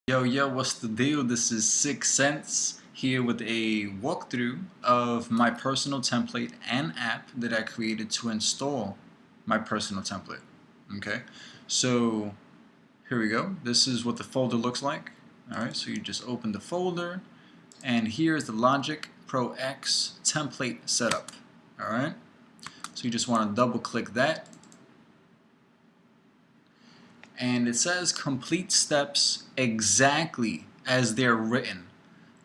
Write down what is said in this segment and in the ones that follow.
Yo, what's the deal? This is CyX here with a walkthrough of my personal template and app that I created to install my personal template. Okay, so here we go. This is what the folder looks like. Alright, so you just open the folder, and here's the Logic Pro X template setup. Alright, so you just want to double click that. And it says complete steps exactly as they're written.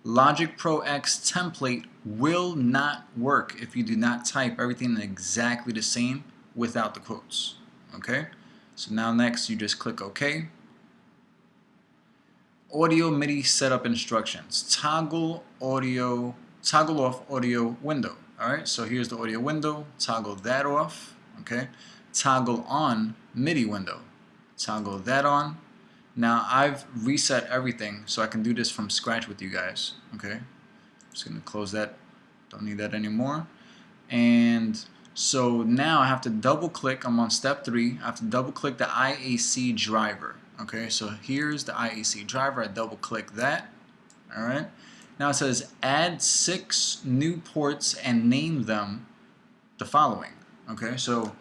Logic Pro X template will not work if you do not type everything exactly the same without the quotes. Okay? So now next you just click OK. Audio MIDI setup instructions. Toggle off audio window. Alright, so here's the audio window. Toggle that off. Okay? Toggle on MIDI window. Toggle that on. Now I've reset everything so I can do this from scratch with you guys. Okay, just gonna close that, don't need that anymore. And so now I have to double click, I'm on step 3, I have to double click the IAC driver. Okay, so here's the IAC driver, I double click that. Alright, now it says add 6 new ports and name them the following. Okay, so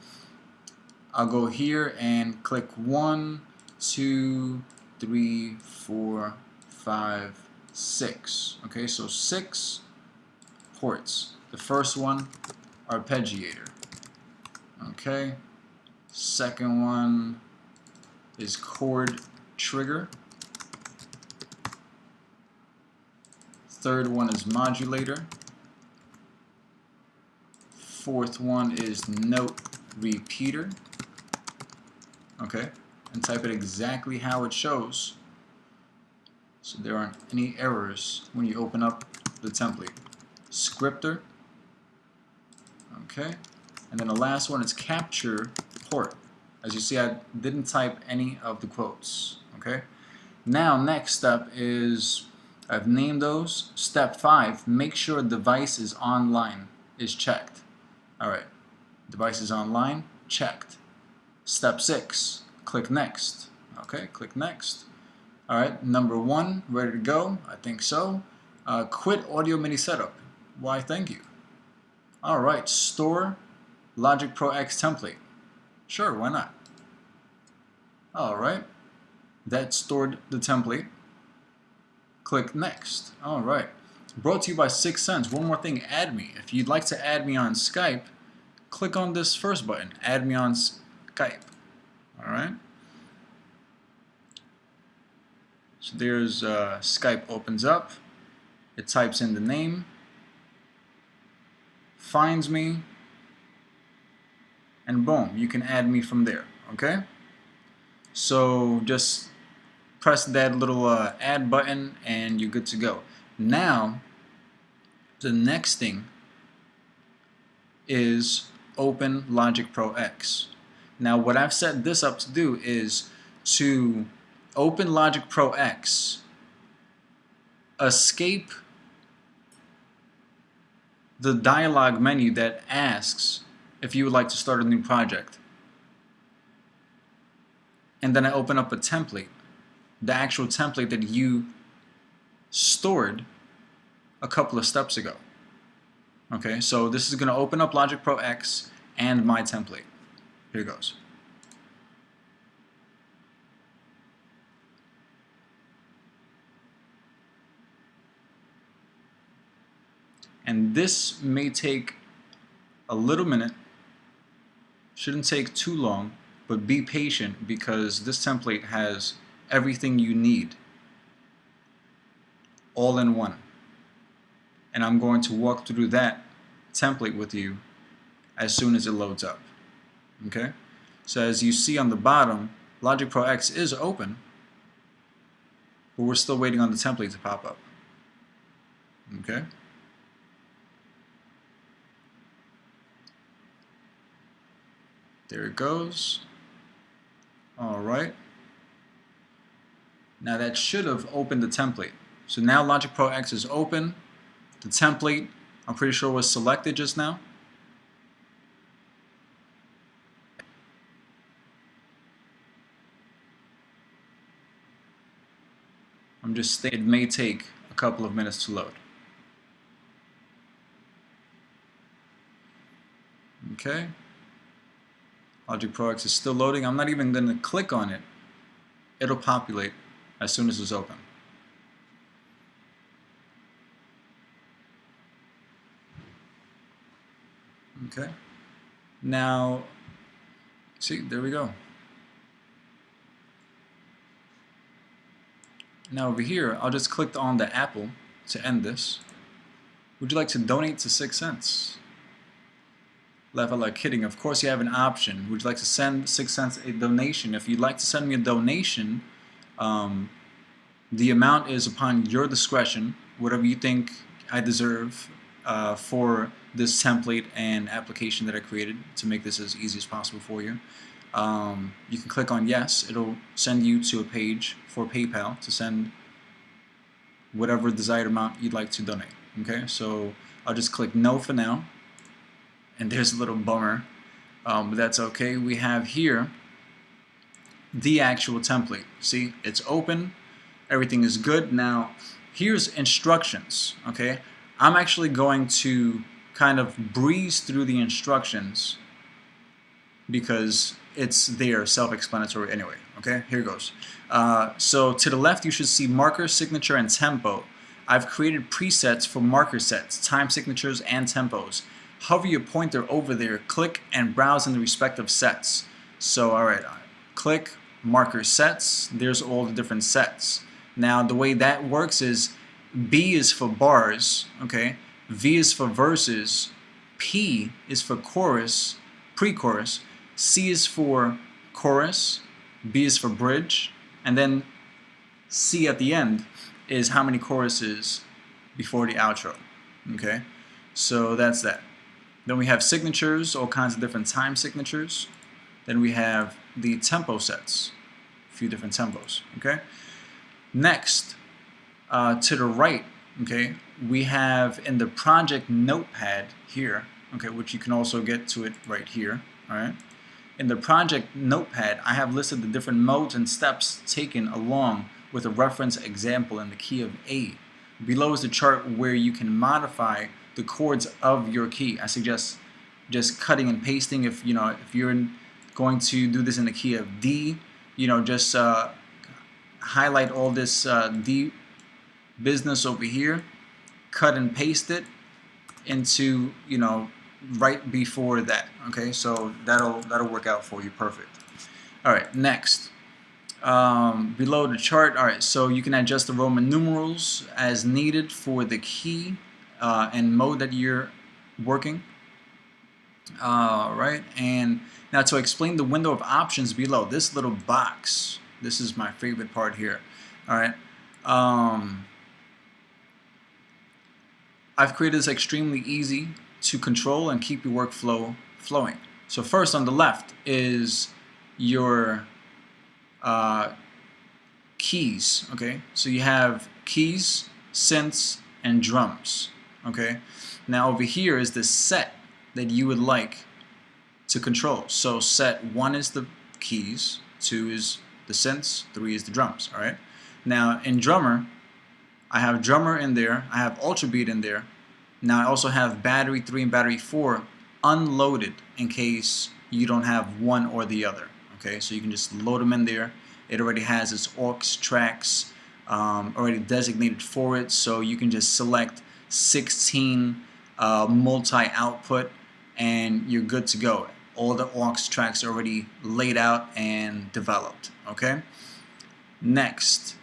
I'll go here and click 1, 2, 3, 4, 5, 6. Okay, so 6 ports. The first one, arpeggiator. Okay, second one is chord trigger. Third one is modulator. Fourth one is note repeater. Okay, and type it exactly how it shows so there aren't any errors when you open up the template. Scripter. Okay, and then the last one is capture port. As you see, I didn't type any of the quotes. Okay, now next step is I've named those. Step 5, make sure device is online is checked. Alright, device is online, checked. Step 6, click next. Okay, click next. Alright, number 1, ready to go? I think so. Quit audio MIDI setup. Why, thank you. Alright, store Logic Pro X template. Sure, why not? Alright, that stored the template. Click next. Alright, brought to you by SenZei. One more thing, add me. If you'd like to add me on Skype, click on this first button, add me on Skype. Alright, so there's Skype opens up, it types in the name, finds me, and boom, you can add me from there. Okay, so just press that little add button and you're good to go. Now the next thing is open Logic Pro X. Now what I've set this up to do is to open Logic Pro X, escape the dialog menu that asks if you would like to start a new project, and then I open up a template, the actual template that you stored a couple of steps ago. Okay, so this is going to open up Logic Pro X and my template. Here goes. And this may take a little minute, shouldn't take too long, but be patient because this template has everything you need all in one. And I'm going to walk through that template with you as soon as it loads up. Okay? So as you see on the bottom, Logic Pro X is open, but we're still waiting on the template to pop up. Okay? There it goes. Alright. Now that should have opened the template. So now Logic Pro X is open. The template, I'm pretty sure, was selected just now. It may take a couple of minutes to load. Okay. Logic Pro X is still loading. I'm not even going to click on it. It'll populate as soon as it's open. Okay. Now, see, there we go. Now over here, I'll just click on the apple to end this. Would you like to donate to 6 cents? Laugh out loud kidding. Of course you have an option. Would you like to send 6 cents a donation? If you'd like to send me a donation, the amount is upon your discretion, whatever you think I deserve for this template and application that I created to make this as easy as possible for you. You can click on yes. It'll send you to a page for PayPal to send whatever desired amount you'd like to donate. Okay, so I'll just click no for now, and there's a little bummer, but that's okay. We have here the actual template. See, it's open, everything is good. Now here's instructions. Okay, I'm actually going to kind of breeze through the instructions because it's there, self-explanatory anyway. Okay, here goes. So to the left you should see marker, signature, and tempo. I've created presets for marker sets, time signatures, and tempos. Hover your pointer over there, click, and browse in the respective sets. So alright, click marker sets. There's all the different sets. Now the way that works is B is for bars, okay? V is for verses, P is for chorus, pre-chorus, C is for chorus, B is for bridge, and then C at the end is how many choruses before the outro. Okay, so that's that. Then we have signatures, all kinds of different time signatures. Then we have the tempo sets, a few different tempos. Okay, next to the right, okay, we have in the project notepad here, okay, which you can also get to it right here. All right, in the project notepad I have listed the different modes and steps taken along with a reference example in the key of A. Below is the chart where you can modify the chords of your key. I suggest just cutting and pasting. If you're going to do this in the key of D, just highlight all this D business over here, cut and paste it into right before that. Okay, so that'll work out for you perfect. All right, next. Below the chart, alright, so you can adjust the Roman numerals as needed for the key and mode that you're working. Alright, and now to explain the window of options below, this little box, this is my favorite part here. Alright, I've created this extremely easy to control and keep your workflow flowing. So first on the left is your keys. Okay, so you have keys, synths, and drums. Okay, now over here is the set that you would like to control. So set 1 is the keys, 2 is the synths, 3 is the drums. All right, now in drummer I have drummer in there, I have ultra beat in there. Now I also have battery 3 and battery 4 unloaded in case you don't have one or the other. Okay, so you can just load them in there. It already has its aux tracks already designated for it, so you can just select 16 multi-output and you're good to go. All the aux tracks are already laid out and developed. Okay, next,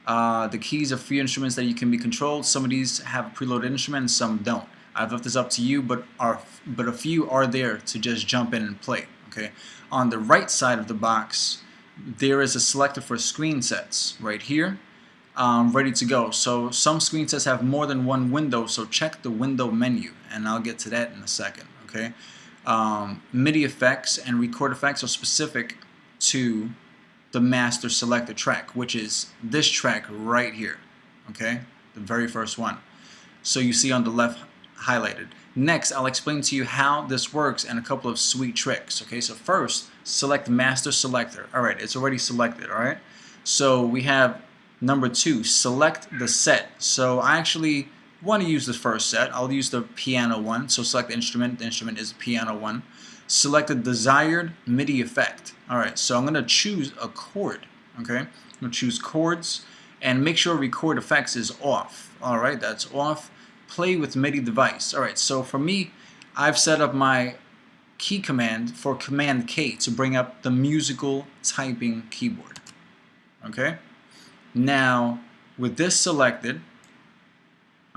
the keys are free instruments that you can be controlled. Some of these have a preloaded instrument and some don't. I've left this up to you, but a few are there to just jump in and play. Okay, on the right side of the box there is a selector for screen sets right here, ready to go. So some screen sets have more than one window, so check the window menu, and I'll get to that in a second. Okay, MIDI effects and record effects are specific to the master selector track, which is this track right here. Okay, the very first one. So you see on the left highlighted. Next, I'll explain to you how this works and a couple of sweet tricks. Okay, so first, select master selector. Alright, it's already selected. Alright, so we have Number 2, select the set. So I actually want to use the first set. I'll use the piano one. So select the instrument. The instrument is the piano one. Select the desired MIDI effect. Alright, so I'm going to choose a chord. Okay, I'm going to choose chords and make sure record effects is off. Alright, that's off. Play with MIDI device. Alright, so for me, I've set up my key command for Command K to bring up the musical typing keyboard. Okay, now with this selected,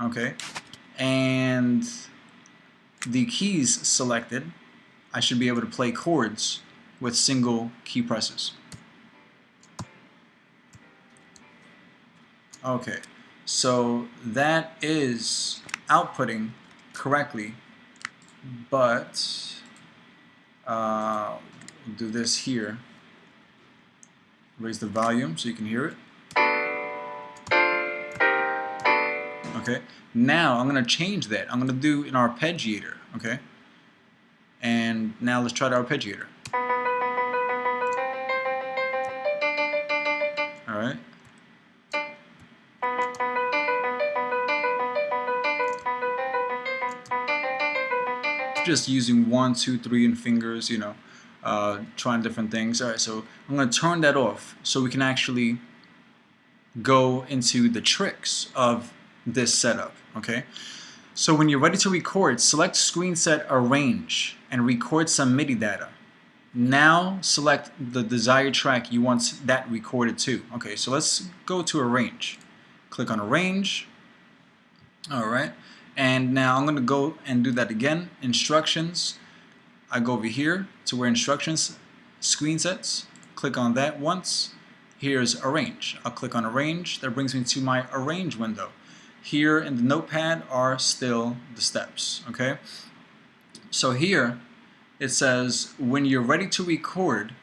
okay, and the keys selected, I should be able to play chords with single key presses. Okay, so that is outputting correctly, but we'll do this here. Raise the volume so you can hear it. Okay, now I'm going to change that. I'm going to do an arpeggiator. Okay, and now let's try the arpeggiator. Alright. Just using 1, 2, 3 and fingers, you know, trying different things. Alright, so I'm going to turn that off so we can actually go into the tricks of this setup. Okay, so when you're ready to record, select Screen Set Arrange and record some MIDI data. Now select the desired track you want that recorded to. Okay, so let's go to Arrange. Click on Arrange. Alright, and now I'm going to go and do that again. Instructions. I go over here to where Instructions, Screen Sets. Click on that once. Here's Arrange. I'll click on Arrange. That brings me to my Arrange window. Here in the notepad are still the steps. Okay, so here it says when you're ready to record,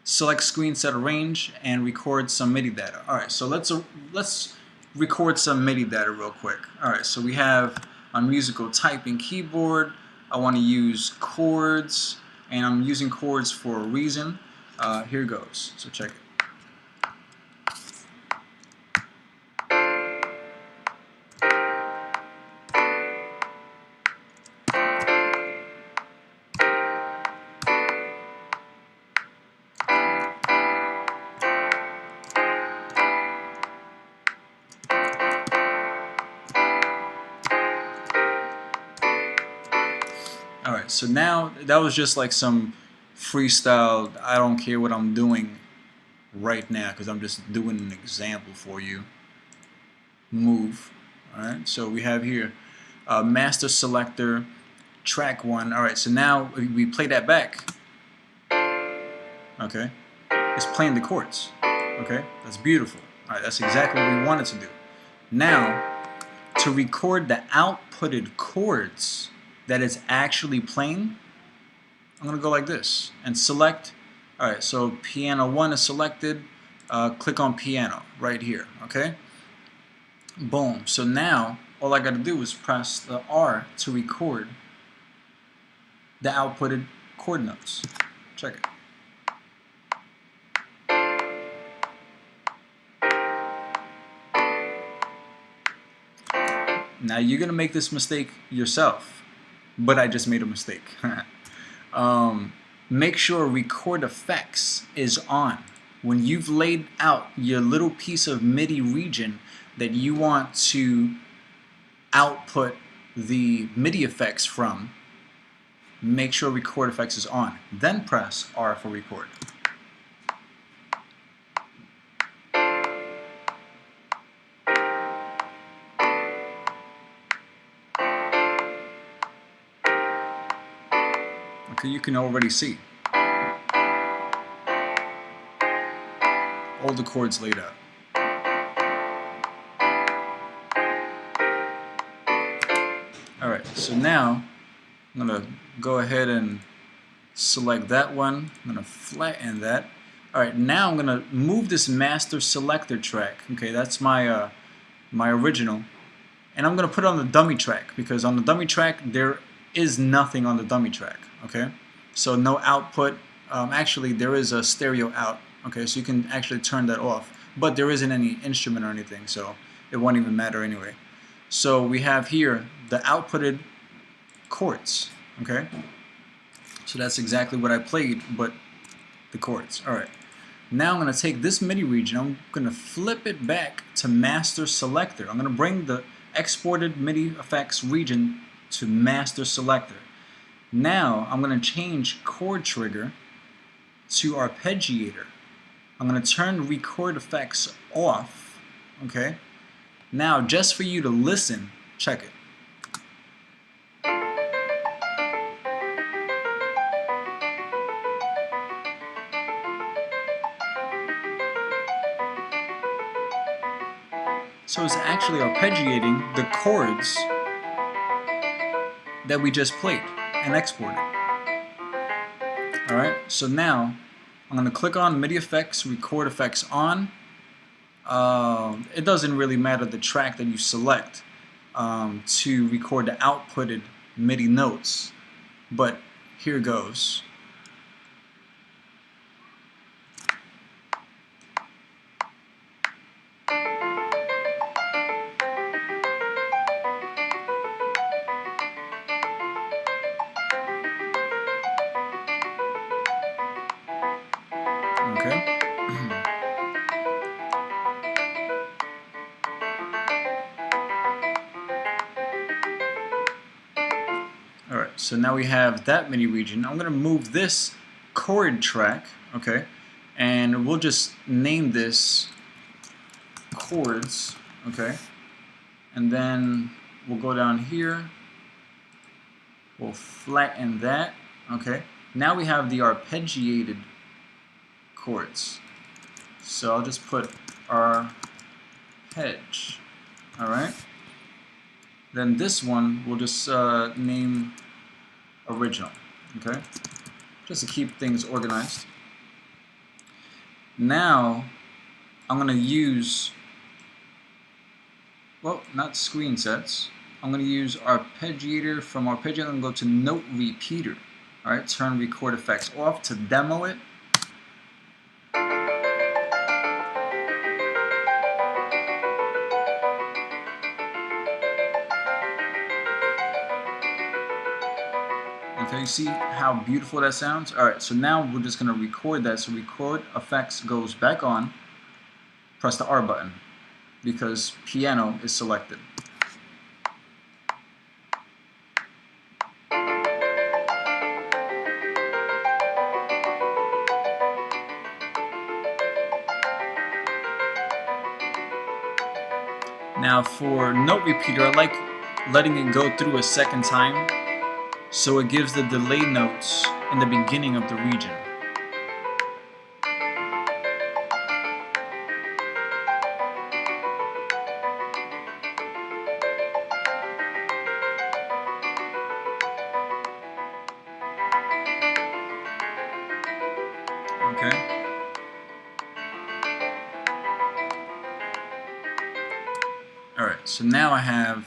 select Screen Set Arrange and record some MIDI data. Alright, so let's record some MIDI data real quick. Alright, so we have on musical typing keyboard. I want to use chords, and I'm using chords for a reason. Here goes, so check it. Alright, so now that was just like some freestyle, I don't care what I'm doing right now because I'm just doing an example for you. Move. Alright, so we have here master selector, track 1. Alright, so now we play that back. Okay, it's playing the chords. Okay, that's beautiful. Alright, that's exactly what we wanted to do. Now, to record the outputted chords that is actually playing, I'm going to go like this and select. Alright, so piano 1 is selected. Click on piano right here. Okay, boom. So now all I got to do is press the R to record the outputted chord notes. Check it. Now you're going to make this mistake yourself, but I just made a mistake. Make sure record effects is on. When you've laid out your little piece of MIDI region that you want to output the MIDI effects from, make sure record effects is on. Then press R for record. Okay, you can already see all the chords laid out. Alright, so now I'm going to go ahead and select that one. I'm going to flatten that. Alright, now I'm going to move this master selector track. Okay, that's my my original. And I'm going to put it on the dummy track because on the dummy track there is nothing on the dummy track. Okay, so no output. Actually, there is a stereo out. Okay, so you can actually turn that off. but there isn't any instrument or anything, so it won't even matter anyway. So we have here the outputted chords, okay? So that's exactly what I played, but the chords. All right. Now I'm going to take this MIDI region, I'm going to flip it back to Master Selector. I'm going to bring the exported MIDI effects region to Master Selector. Now I'm going to change chord trigger to arpeggiator. I'm going to turn record effects off, okay? Now just for you to listen, check it. So it's actually arpeggiating the chords that we just played and exported. Alright, so now I'm going to click on MIDI effects, record effects on. It doesn't really matter the track that you select to record the outputted MIDI notes, but here goes. Okay. Alright, so now we have that MIDI region. I'm going to move this chord track, okay, and we'll just name this chords, okay, and then we'll go down here, we'll flatten that, okay. Now we have the arpeggiated chords. So I'll just put arpeg, alright. Then this one we'll just name original, okay, just to keep things organized. Now I'm going to use, well, not screen sets, I'm going to use arpeggiator. From arpeggiator I'm going to go to note repeater, alright, turn record effects off to demo it. Okay, you see how beautiful that sounds? Alright, so now we're just going to record that. So record effects goes back on. Press the R button because piano is selected. Now for note repeater, I like letting it go through a second time, so it gives the delay notes in the beginning of the region. Okay. Alright, so now I have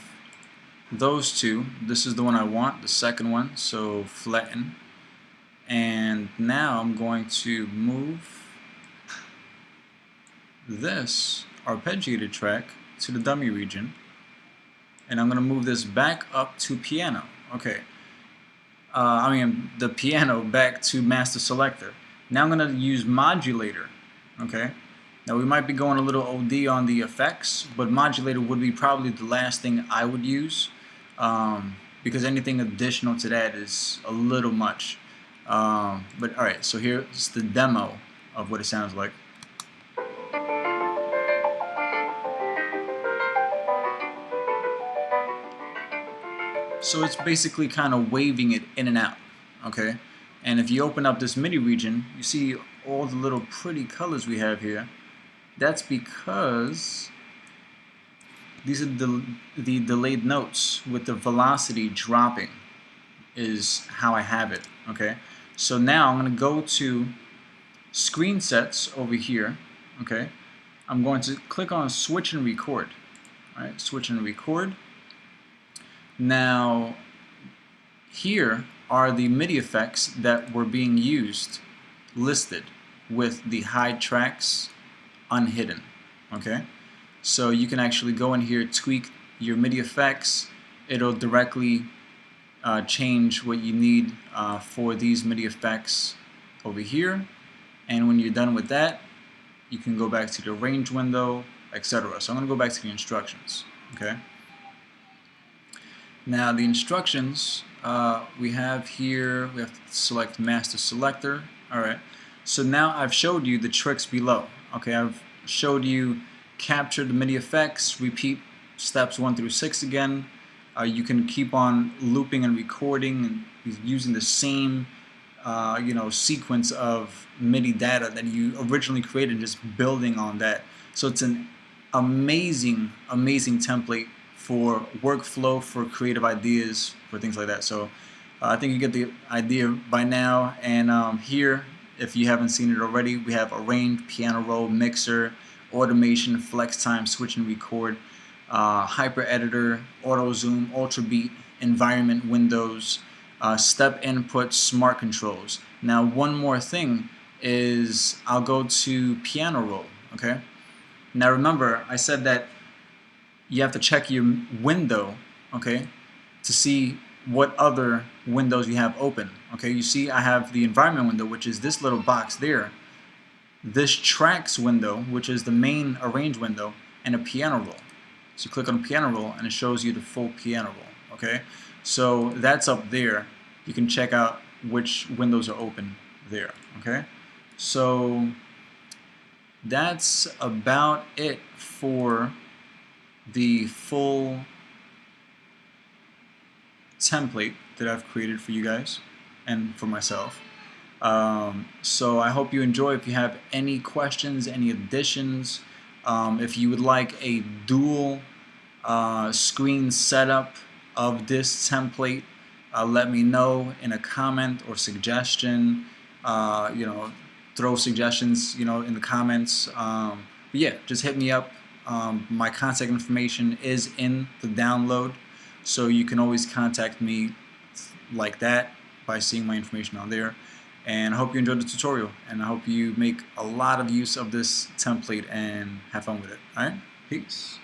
those two. This is the one I want, the second one, so flatten. And now I'm going to move this arpeggiated track to the dummy region, and I'm going to move this back up to piano. Okay, the piano back to master selector. Now I'm going to use modulator. Okay, now we might be going a little OD on the effects, but modulator would be probably the last thing I would use, because anything additional to that is a little much. But alright, so here's the demo of what it sounds like. So it's basically kind of waving it in and out, okay? And if you open up this MIDI region, you see all the little pretty colors we have here. That's because these are the delayed notes with the velocity dropping is how I have it, okay? So now I'm going to go to screen sets over here, okay? I'm going to click on switch and record, all right? Switch and record. Now here are the MIDI effects that were being used listed with the hide tracks unhidden, Okay, so you can actually go in here, tweak your MIDI effects. It'll directly change what you need for these MIDI effects over here. And when you're done with that, you can go back to the range window, etc. So I'm going to go back to the instructions. Okay. Now the instructions we have here, we have to select master selector. Alright, so now I've showed you the tricks below. Okay, I've showed you capture the MIDI effects, repeat steps 1 through 6 again. You can keep on looping and recording and using the same sequence of MIDI data that you originally created, just building on that. So it's an amazing template for workflow, for creative ideas, for things like that. So I think you get the idea by now. And here, if you haven't seen it already, we have arrange, piano roll, mixer, automation, flex time, switch and record, hyper editor, auto zoom, ultra beat, environment windows, step input, smart controls. Now one more thing is I'll go to piano roll. Okay, now remember I said that you have to check your window, okay, to see what other windows you have open. Okay, you see I have the environment window, which is this little box there, this tracks window, which is the main arrange window, and a piano roll. So you click on piano roll and it shows you the full piano roll. Okay, so that's up there. You can check out which windows are open there. Okay, so that's about it for the full template that I've created for you guys and for myself. So I hope you enjoy. If you have any questions, any additions, if you would like a dual screen setup of this template, let me know in a comment or suggestion. Throw suggestions in the comments. But yeah, just hit me up. My contact information is in the download, so you can always contact me like that by seeing my information on there. And I hope you enjoyed the tutorial, and I hope you make a lot of use of this template and have fun with it. Alright, peace.